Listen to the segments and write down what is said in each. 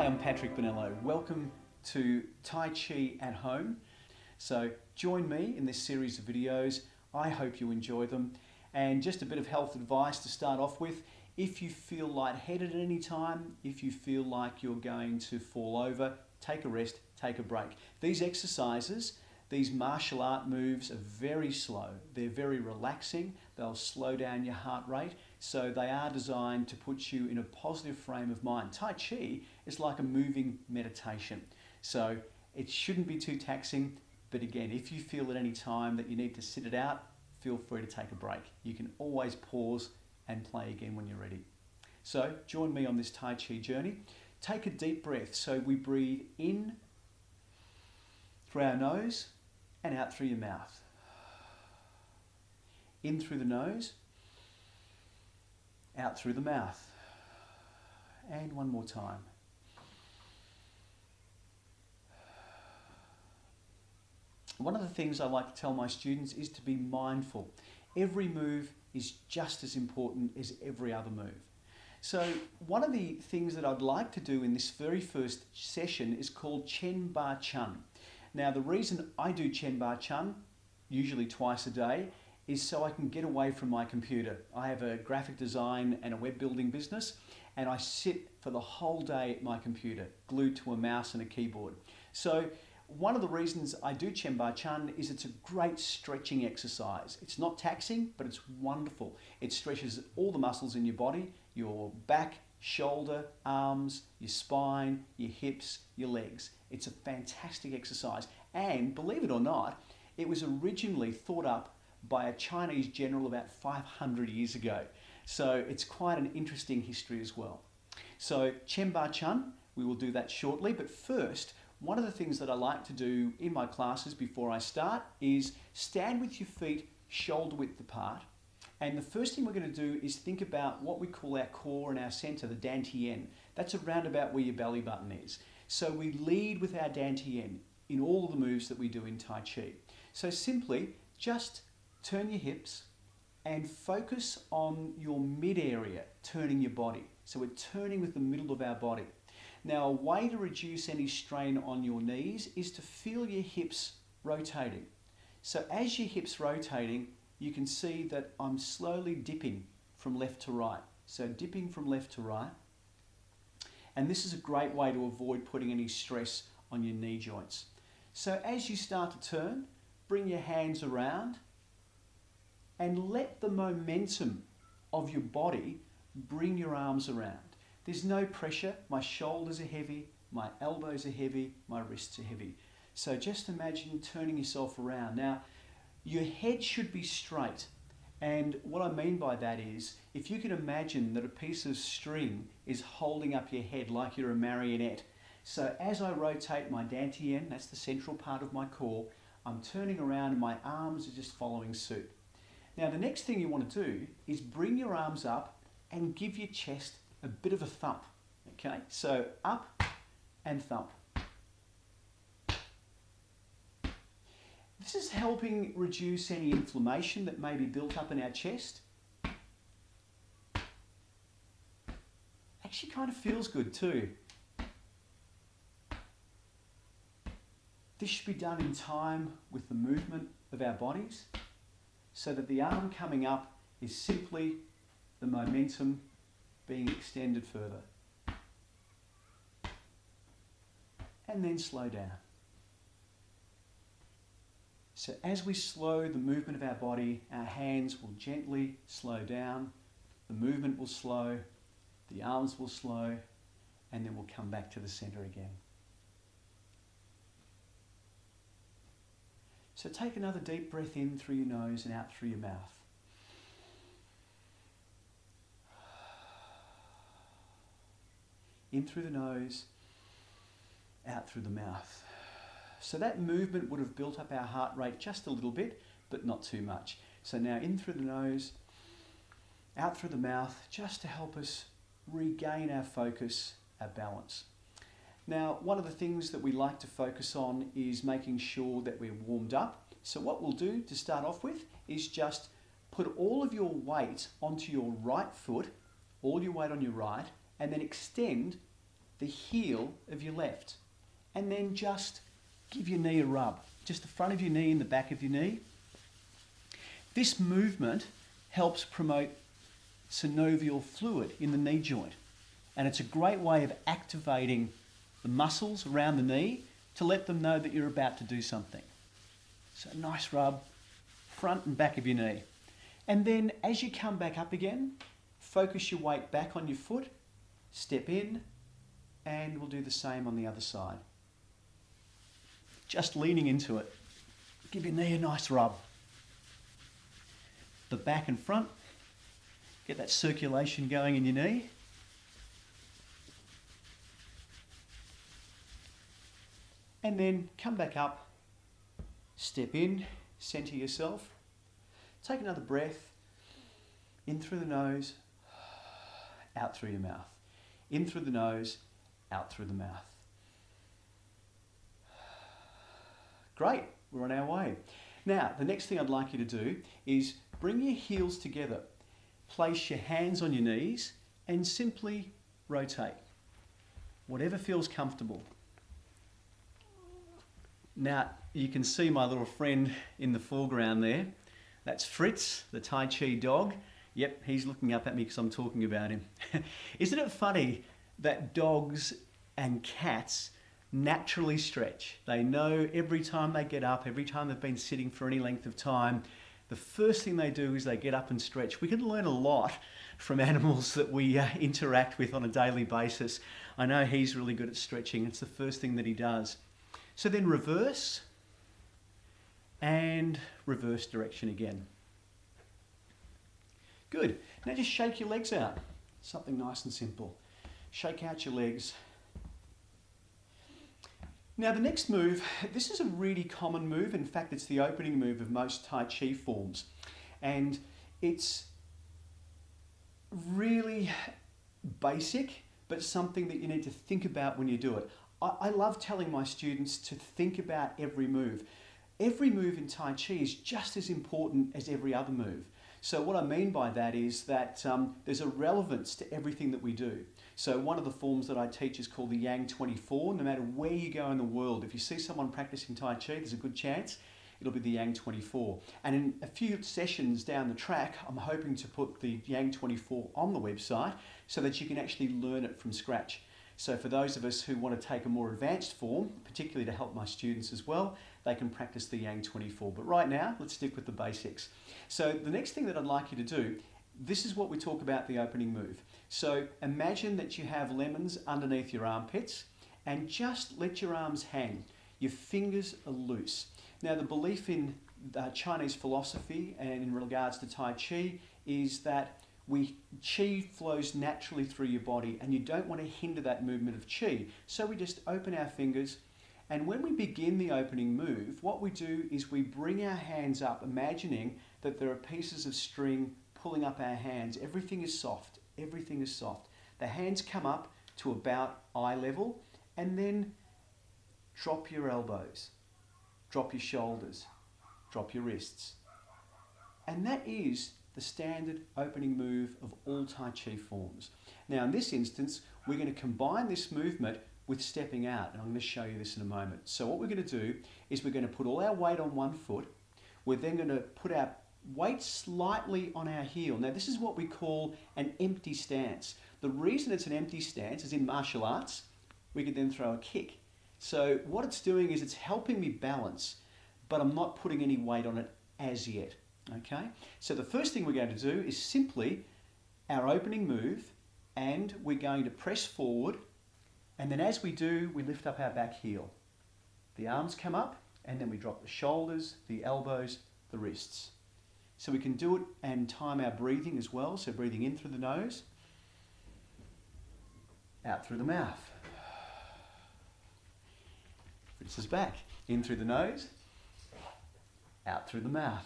Hi, I'm Patrick Bonello. Welcome to Tai Chi at Home. So join me in this series of videos. I hope you enjoy them. And just a bit of health advice to start off with. If you feel lightheaded at any time, if you feel like you're going to fall over, take a rest, take a break. These exercises, these martial art moves are very slow. They're very relaxing. They'll slow down your heart rate. So they are designed to put you in a positive frame of mind. Tai Chi is like a moving meditation. So it shouldn't be too taxing. But again, if you feel at any time that you need to sit it out, feel free to take a break. You can always pause and play again when you're ready. So join me on this Tai Chi journey. Take a deep breath. So we breathe in through our nose and out through your mouth. In through the nose, out through the mouth. And one more time. One of the things I like to tell my students is to be mindful. Every move is just as important as every other move. So one of the things that I'd like to do in this very first session is called Chen Ba Chun. Now the reason I do Chen Ba Chun, usually twice a day, is so I can get away from my computer. I have a graphic design and a web building business, and I sit for the whole day at my computer, glued to a mouse and a keyboard. So one of the reasons I do Chen Ba Chun is it's a great stretching exercise. It's not taxing, but it's wonderful. It stretches all the muscles in your body, your back, shoulder, arms, your spine, your hips, your legs. It's a fantastic exercise. And believe it or not, it was originally thought up by a Chinese general about 500 years ago. So it's quite an interesting history as well. So Chen Ba Chun, we will do that shortly, but first, one of the things that I like to do in my classes before I start is stand with your feet shoulder width apart. And the first thing we're going to do is think about what we call our core and our center, the dantian. That's around about where your belly button is. So we lead with our dantian in all of the moves that we do in Tai Chi. So simply just turn your hips and focus on your mid area, turning your body. So we're turning with the middle of our body. Now, a way to reduce any strain on your knees is to feel your hips rotating. So as your hips rotating, you can see that I'm slowly dipping from left to right. So dipping from left to right. And this is a great way to avoid putting any stress on your knee joints. So as you start to turn, bring your hands around and let the momentum of your body bring your arms around. There's no pressure. My shoulders are heavy, my elbows are heavy, my wrists are heavy. So just imagine turning yourself around. Now, your head should be straight. And what I mean by that is, if you can imagine that a piece of string is holding up your head like you're a marionette. So as I rotate my dantian, that's the central part of my core, I'm turning around and my arms are just following suit. Now the next thing you want to do is bring your arms up and give your chest a bit of a thump. Okay, so up and thump. This is helping reduce any inflammation that may be built up in our chest. Actually kind of feels good too. This should be done in time with the movement of our bodies, so that the arm coming up is simply the momentum being extended further. And then slow down. So as we slow the movement of our body, our hands will gently slow down, the movement will slow, the arms will slow, and then we'll come back to the center again. So take another deep breath in through your nose and out through your mouth. In through the nose, out through the mouth. So that movement would have built up our heart rate just a little bit, but not too much. So now in through the nose, out through the mouth, just to help us regain our focus, our balance. Now, one of the things that we like to focus on is making sure that we're warmed up. So what we'll do to start off with is just put all of your weight onto your right foot, all your weight on your right, and then extend the heel of your left. And then just give your knee a rub. Just the front of your knee and the back of your knee. This movement helps promote synovial fluid in the knee joint. And it's a great way of activating the muscles around the knee to let them know that you're about to do something. So nice rub, front and back of your knee. And then as you come back up again, focus your weight back on your foot, step in, and we'll do the same on the other side. Just leaning into it. Give your knee a nice rub. The back and front, get that circulation going in your knee. And then come back up, step in, center yourself. Take another breath, in through the nose, out through your mouth. In through the nose, out through the mouth. Great, we're on our way. Now, the next thing I'd like you to do is bring your heels together. Place your hands on your knees and simply rotate. Whatever feels comfortable. Now, you can see my little friend in the foreground there. That's Fritz, the Tai Chi dog. Yep, he's looking up at me because I'm talking about him. Isn't it funny that dogs and cats naturally stretch? They know every time they get up, every time they've been sitting for any length of time, the first thing they do is they get up and stretch. We can learn a lot from animals that we interact with on a daily basis. I know he's really good at stretching. It's the first thing that he does. So then reverse and reverse direction again. Good. Now just shake your legs out. Something nice and simple. Shake out your legs. Now the next move, this is a really common move. In fact, it's the opening move of most Tai Chi forms. And it's really basic, but something that you need to think about when you do it. I love telling my students to think about every move. Every move in Tai Chi is just as important as every other move. So what I mean by that is that there's a relevance to everything that we do. So one of the forms that I teach is called the Yang 24. No matter where you go in the world, if you see someone practicing Tai Chi, there's a good chance it'll be the Yang 24. And in a few sessions down the track, I'm hoping to put the Yang 24 on the website so that you can actually learn it from scratch. So for those of us who want to take a more advanced form, particularly to help my students as well, they can practice the Yang 24. But right now, let's stick with the basics. So the next thing that I'd like you to do, this is what we talk about the opening move. So imagine that you have lemons underneath your armpits and just let your arms hang. Your fingers are loose. Now the belief in Chinese philosophy and in regards to Tai Chi is that Qi flows naturally through your body and you don't want to hinder that movement of Qi. So we just open our fingers, and when we begin the opening move, what we do is we bring our hands up, imagining that there are pieces of string pulling up our hands. Everything is soft. Everything is soft. The hands come up to about eye level, and then drop your elbows, drop your shoulders, drop your wrists. And that is the standard opening move of all Tai Chi forms. Now in this instance, we're going to combine this movement with stepping out, and I'm going to show you this in a moment. So what we're going to do is we're going to put all our weight on one foot. We're then going to put our weight slightly on our heel. Now this is what we call an empty stance. The reason it's an empty stance is in martial arts, we could then throw a kick. So what it's doing is it's helping me balance, but I'm not putting any weight on it as yet. Okay, so the first thing we're going to do is simply our opening move, and we're going to press forward, and then as we do, we lift up our back heel. The arms come up, and then we drop the shoulders, the elbows, the wrists. So we can do it and time our breathing as well, so breathing in through the nose, out through the mouth. Fritz is back, in through the nose, out through the mouth.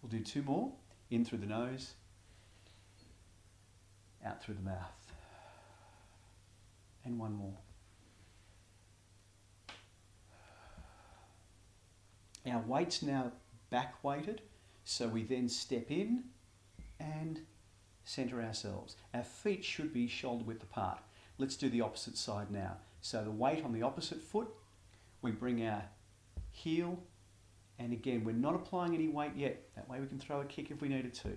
We'll do two more. In through the nose, out through the mouth. And one more. Our weight's now back weighted, so we then step in and center ourselves. Our feet should be shoulder width apart. Let's do the opposite side now. So the weight on the opposite foot, we bring our heel, and again, we're not applying any weight yet. That way we can throw a kick if we needed to.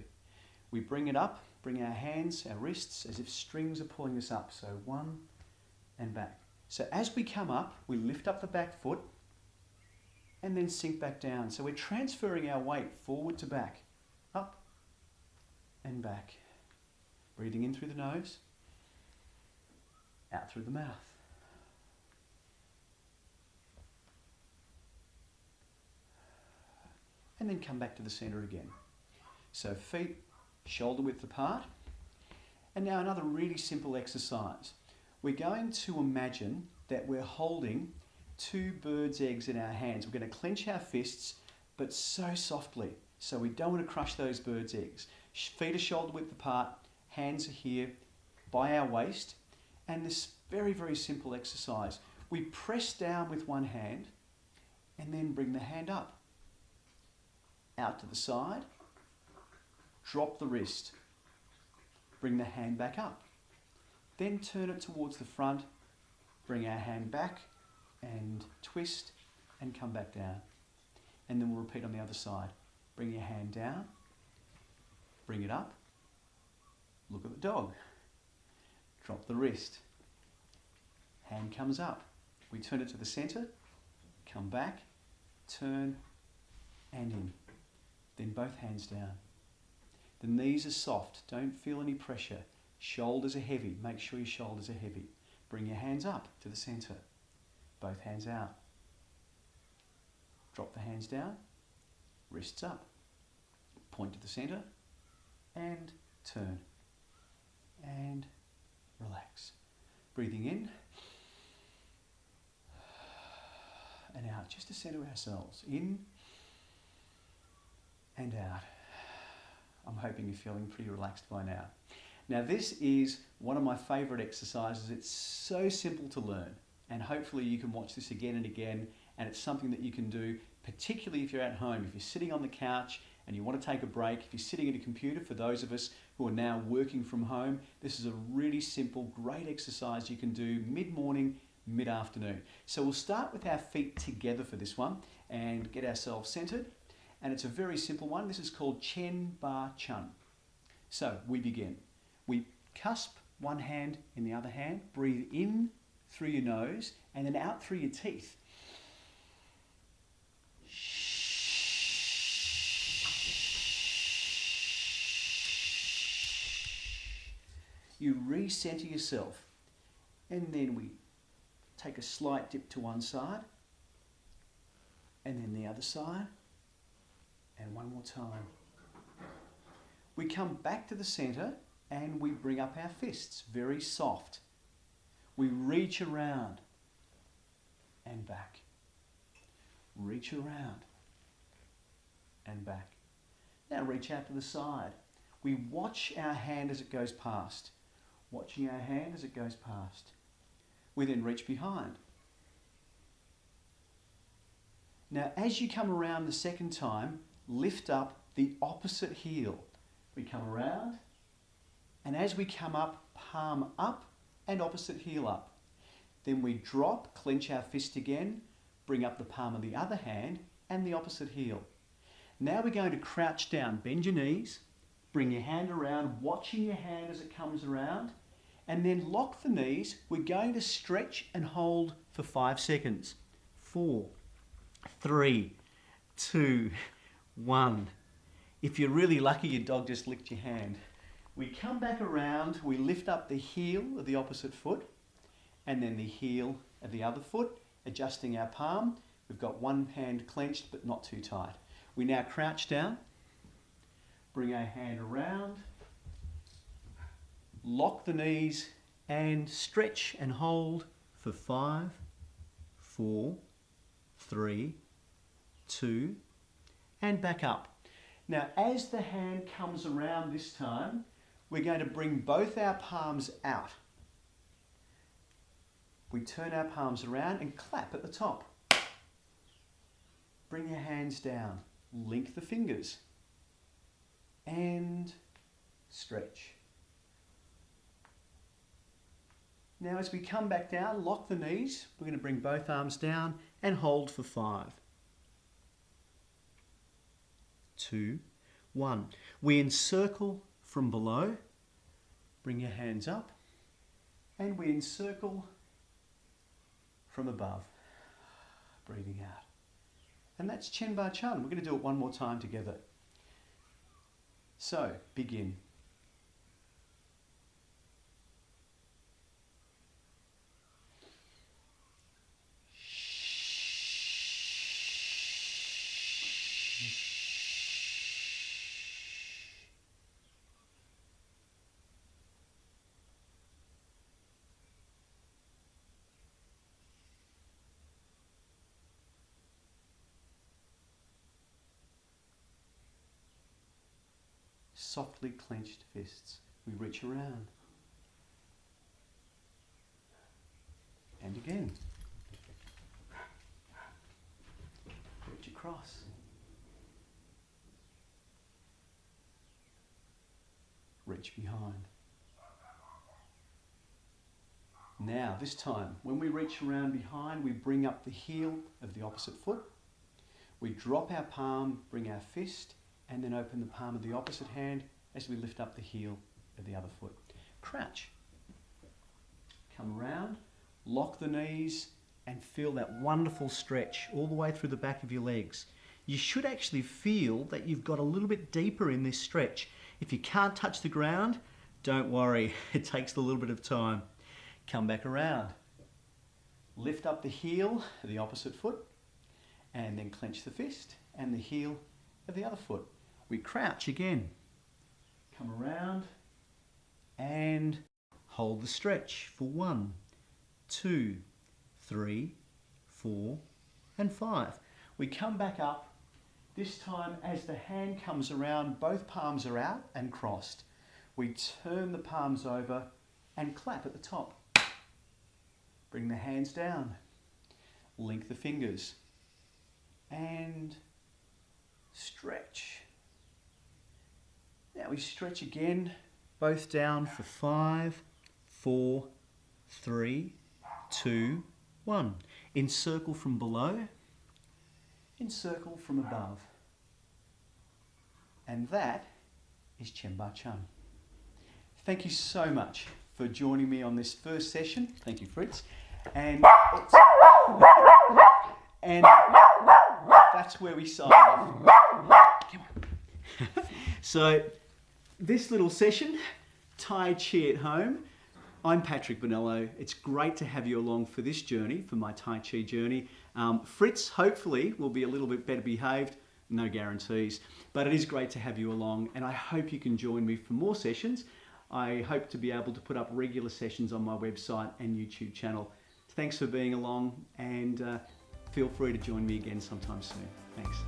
We bring it up, bring our hands, our wrists, as if strings are pulling us up. So one and back. So as we come up, we lift up the back foot and then sink back down. So we're transferring our weight forward to back, up and back. Breathing in through the nose, out through the mouth. And then come back to the center again. So feet shoulder width apart. And now another really simple exercise. We're going to imagine that we're holding 2 birds' eggs in our hands. We're going to clench our fists, but so softly. So we don't want to crush those birds' eggs. Feet are shoulder width apart, hands are here by our waist. And this very, very simple exercise. We press down with one hand and then bring the hand up. Out to the side, drop the wrist, bring the hand back up, then turn it towards the front, bring our hand back and twist and come back down. And then we'll repeat on the other side. Bring your hand down, bring it up, look at the dog, drop the wrist, hand comes up, we turn it to the center, come back, turn and in. Then both hands down. The knees are soft, don't feel any pressure. Shoulders are heavy, make sure your shoulders are heavy. Bring your hands up to the center, both hands out. Drop the hands down, wrists up. Point to the center and turn. And relax. Breathing in and out, just to center ourselves. In and out. I'm hoping you're feeling pretty relaxed by now. Now this is one of my favourite exercises. It's so simple to learn, and hopefully you can watch this again and again, and it's something that you can do, particularly if you're at home. If you're sitting on the couch and you want to take a break, if you're sitting at a computer, for those of us who are now working from home, this is a really simple, great exercise you can do mid-morning, mid-afternoon. So we'll start with our feet together for this one and get ourselves centered. And it's a very simple one. This is called Chen Ba Chun. So we begin. We cusp one hand in the other hand, breathe in through your nose and then out through your teeth. You recenter yourself, and then we take a slight dip to one side and then the other side. And one more time. We come back to the center and we bring up our fists, very soft. We reach around and back. Reach around and back. Now reach out to the side. We watch our hand as it goes past. Watching our hand as it goes past. We then reach behind. Now as you come around the second time, lift up the opposite heel. We come around, and as we come up, palm up and opposite heel up. Then we drop, clench our fist again, bring up the palm of the other hand and the opposite heel. Now we're going to crouch down, bend your knees, bring your hand around, watching your hand as it comes around, and then lock the knees. We're going to stretch and hold for 5 seconds. 4, 3, 2, 1. If you're really lucky, your dog just licked your hand. We come back around, we lift up the heel of the opposite foot and then the heel of the other foot, adjusting our palm. We've got one hand clenched but not too tight. We now crouch down, bring our hand around, lock the knees and stretch and hold for 5, 4, 3, 2, and back up. Now, as the hand comes around this time, we're going to bring both our palms out. We turn our palms around and clap at the top. Bring your hands down, link the fingers, and stretch. Now as we come back down, lock the knees. We're going to bring both arms down and hold for 5, 2, 1. We encircle from below. Bring your hands up. And we encircle from above. Breathing out. And that's Chen Ba Chun. We're going to do it one more time together. So, begin. Softly clenched fists. We reach around. And again. Reach across. Reach behind. Now, this time, when we reach around behind, we bring up the heel of the opposite foot. We drop our palm, bring our fist, and then open the palm of the opposite hand as we lift up the heel of the other foot. Crouch. Come around, lock the knees, and feel that wonderful stretch all the way through the back of your legs. You should actually feel that you've got a little bit deeper in this stretch. If you can't touch the ground, don't worry, it takes a little bit of time. Come back around. Lift up the heel of the opposite foot, and then clench the fist and the heel of the other foot. We crouch again. Come around and hold the stretch for 1, 2, 3, 4, and 5. We come back up. This time, as the hand comes around, both palms are out and crossed. We turn the palms over and clap at the top. Bring the hands down. Link the fingers. And stretch. Now we stretch again, both down for 5, 4, 3, 2, 1. Encircle from below, encircle from above. And that is Chen Ba Chun. Thank you so much for joining me on this first session. Thank you, Fritz. And that's where we sign off. Come on. So, this little session, Tai Chi at home. I'm Patrick Bonello. It's great to have you along for this journey, for my Tai Chi journey. Fritz, hopefully, will be a little bit better behaved. No guarantees. But it is great to have you along, and I hope you can join me for more sessions. I hope to be able to put up regular sessions on my website and YouTube channel. Thanks for being along, and feel free to join me again sometime soon. Thanks.